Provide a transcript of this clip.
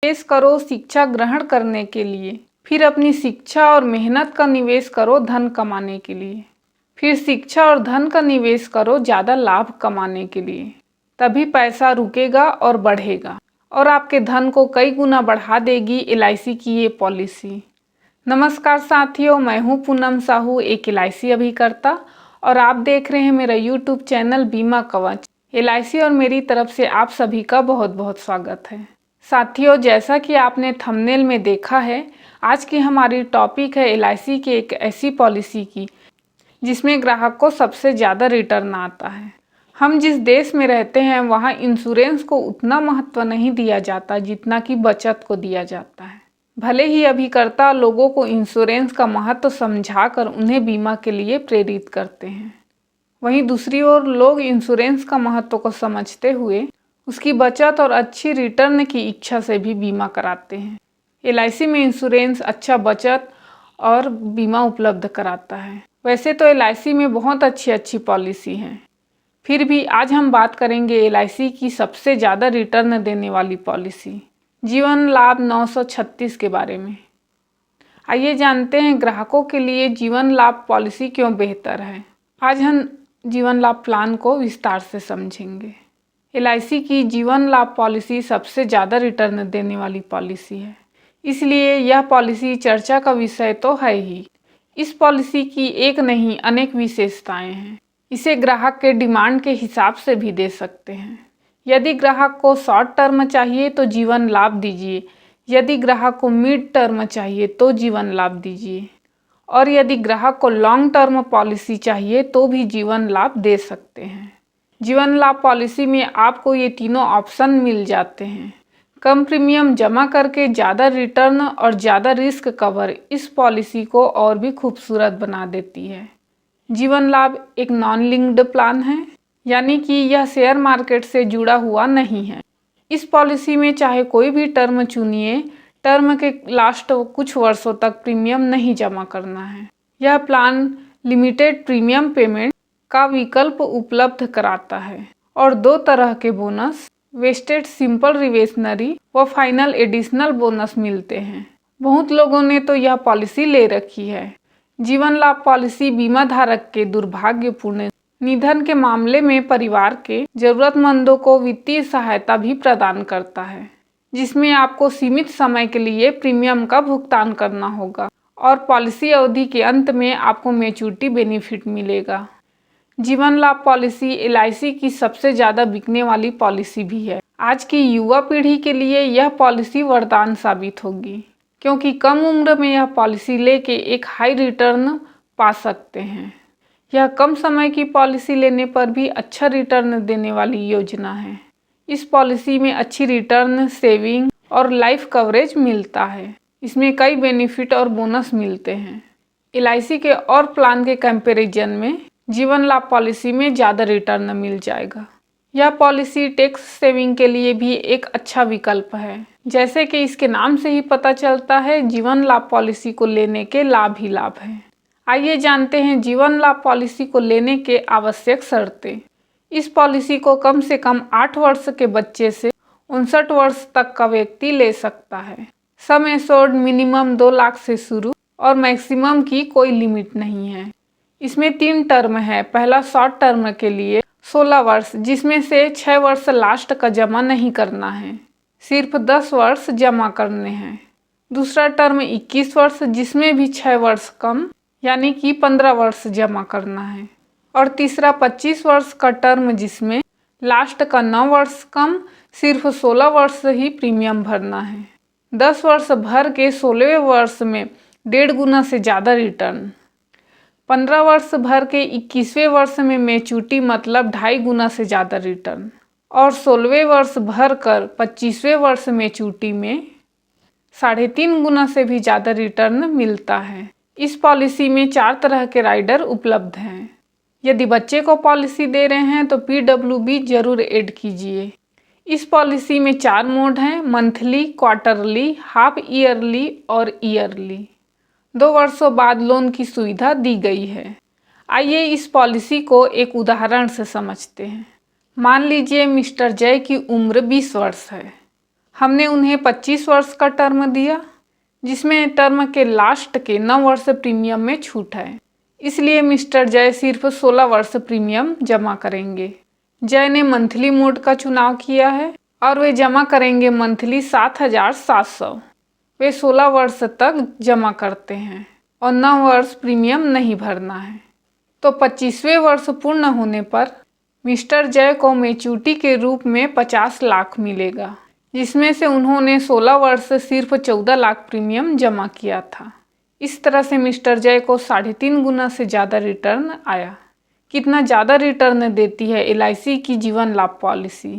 निवेश करो शिक्षा ग्रहण करने के लिए, फिर अपनी शिक्षा और मेहनत का निवेश करो धन कमाने के लिए, फिर शिक्षा और धन का निवेश करो ज़्यादा लाभ कमाने के लिए। तभी पैसा रुकेगा और बढ़ेगा और आपके धन को कई गुना बढ़ा देगी LIC की ये पॉलिसी। नमस्कार साथियों, मैं हूँ पूनम साहू, एक LIC अभिकर्ता, और आप देख रहे हैं मेरा YouTube चैनल बीमा कवच। LIC और मेरी तरफ से आप सभी का बहुत बहुत स्वागत है। साथियों, जैसा कि आपने थंबनेल में देखा है, आज की हमारी टॉपिक है LIC की एक ऐसी पॉलिसी की जिसमें ग्राहक को सबसे ज़्यादा रिटर्न आता है। हम जिस देश में रहते हैं वहाँ इंश्योरेंस को उतना महत्व नहीं दिया जाता जितना कि बचत को दिया जाता है। भले ही अभिकर्ता लोगों को इंश्योरेंस का महत्व समझाकर उन्हें बीमा के लिए प्रेरित करते हैं, वहीं दूसरी ओर लोग इंश्योरेंस का महत्व को समझते हुए उसकी बचत और अच्छी रिटर्न की इच्छा से भी बीमा कराते हैं। LIC में इंश्योरेंस अच्छा बचत और बीमा उपलब्ध कराता है। वैसे तो LIC में बहुत अच्छी पॉलिसी हैं, फिर भी आज हम बात करेंगे LIC की सबसे ज़्यादा रिटर्न देने वाली पॉलिसी जीवन लाभ 936 के बारे में। आइए जानते हैं ग्राहकों के लिए जीवन लाभ पॉलिसी क्यों बेहतर है। आज हम जीवन लाभ प्लान को विस्तार से समझेंगे। LIC की जीवन लाभ पॉलिसी सबसे ज़्यादा रिटर्न देने वाली पॉलिसी है, इसलिए यह पॉलिसी चर्चा का विषय तो है ही। इस पॉलिसी की एक नहीं अनेक विशेषताएं हैं। इसे ग्राहक के डिमांड के हिसाब से भी दे सकते हैं। यदि ग्राहक को शॉर्ट टर्म चाहिए तो जीवन लाभ दीजिए, यदि ग्राहक को मिड टर्म चाहिए तो जीवन लाभ दीजिए, और यदि ग्राहक को लॉन्ग टर्म पॉलिसी चाहिए तो भी जीवन लाभ दे सकते हैं। जीवन लाभ पॉलिसी में आपको ये तीनों ऑप्शन मिल जाते हैं। कम प्रीमियम जमा करके ज़्यादा रिटर्न और ज़्यादा रिस्क कवर इस पॉलिसी को और भी खूबसूरत बना देती है। जीवन लाभ एक नॉन लिंक्ड प्लान है, यानी कि यह शेयर मार्केट से जुड़ा हुआ नहीं है। इस पॉलिसी में चाहे कोई भी टर्म चुनिए, टर्म के लास्ट कुछ वर्षों तक प्रीमियम नहीं जमा करना है। यह प्लान लिमिटेड प्रीमियम पेमेंट का विकल्प उपलब्ध कराता है और दो तरह के बोनस, वेस्टेड सिंपल रिवेशनरी व फाइनल एडिशनल बोनस मिलते हैं। बहुत लोगों ने तो यह पॉलिसी ले रखी है। जीवन लाभ पॉलिसी बीमा धारक के दुर्भाग्यपूर्ण निधन के मामले में परिवार के जरूरतमंदों को वित्तीय सहायता भी प्रदान करता है, जिसमें आपको सीमित समय के लिए प्रीमियम का भुगतान करना होगा और पॉलिसी अवधि के अंत में आपको मैच्योरिटी बेनिफिट मिलेगा। जीवन लाभ पॉलिसी LIC की सबसे ज़्यादा बिकने वाली पॉलिसी भी है। आज की युवा पीढ़ी के लिए यह पॉलिसी वरदान साबित होगी, क्योंकि कम उम्र में यह पॉलिसी लेके एक हाई रिटर्न पा सकते हैं। यह कम समय की पॉलिसी लेने पर भी अच्छा रिटर्न देने वाली योजना है। इस पॉलिसी में अच्छी रिटर्न, सेविंग और लाइफ कवरेज मिलता है। इसमें कई बेनिफिट और बोनस मिलते हैं। LIC के और प्लान के कंपैरिजन में जीवन लाभ पॉलिसी में ज़्यादा रिटर्न मिल जाएगा। यह पॉलिसी टैक्स सेविंग के लिए भी एक अच्छा विकल्प है। जैसे कि इसके नाम से ही पता चलता है, जीवन लाभ पॉलिसी को लेने के लाभ ही लाभ हैं। आइए जानते हैं जीवन लाभ पॉलिसी को लेने के आवश्यक शर्तें। इस पॉलिसी को कम से कम 8 वर्ष के बच्चे से 59 वर्ष तक का व्यक्ति ले सकता है। सम एश्योर्ड मिनिमम 2 लाख से शुरू और मैक्सिमम की कोई लिमिट नहीं है। इसमें 3 टर्म है। पहला शॉर्ट टर्म के लिए 16 वर्ष, जिसमें से 6 वर्ष लास्ट का जमा नहीं करना है, सिर्फ 10 वर्ष जमा करने हैं। दूसरा टर्म 21 वर्ष, जिसमें भी 6 वर्ष कम यानी कि 15 वर्ष जमा करना है। और तीसरा 25 वर्ष का टर्म, जिसमें लास्ट का 9 वर्ष कम, सिर्फ 16 वर्ष ही प्रीमियम भरना है। 10 वर्ष भर के 16वें वर्ष में 1.5 गुना से ज़्यादा रिटर्न। 15 वर्ष भर के 21वें वर्ष में मैच्योरिटी मतलब 2.5 गुना से ज़्यादा रिटर्न। और 16वें वर्ष भर कर 25वें वर्ष मैच्योरिटी में 3.5 गुना से भी ज़्यादा रिटर्न मिलता है। इस पॉलिसी में 4 तरह के राइडर उपलब्ध हैं। यदि बच्चे को पॉलिसी दे रहे हैं तो PWB जरूर ऐड कीजिए। इस पॉलिसी में 4 मोड हैं: मंथली, क्वार्टरली, हाफ ईयरली और ईयरली। 2 वर्षों बाद लोन की सुविधा दी गई है। आइए इस पॉलिसी को एक उदाहरण से समझते हैं। मान लीजिए मिस्टर जय की उम्र 20 वर्ष है। हमने उन्हें 25 वर्ष का टर्म दिया, जिसमें टर्म के लास्ट के 9 वर्ष प्रीमियम में छूट है। इसलिए मिस्टर जय सिर्फ 16 वर्ष प्रीमियम जमा करेंगे। जय ने मंथली मोड का चुनाव किया है और वे जमा करेंगे मंथली 7,700। वे 16 वर्ष तक जमा करते हैं और 9 वर्ष प्रीमियम नहीं भरना है। तो 25वें वर्ष पूर्ण होने पर मिस्टर जय को मैच्योरिटी के रूप में 50 लाख मिलेगा, जिसमें से उन्होंने 16 वर्ष से सिर्फ 14 लाख प्रीमियम जमा किया था। इस तरह से मिस्टर जय को 3.5 गुना से ज़्यादा रिटर्न आया। कितना ज़्यादा रिटर्न देती है LIC की जीवन लाभ पॉलिसी?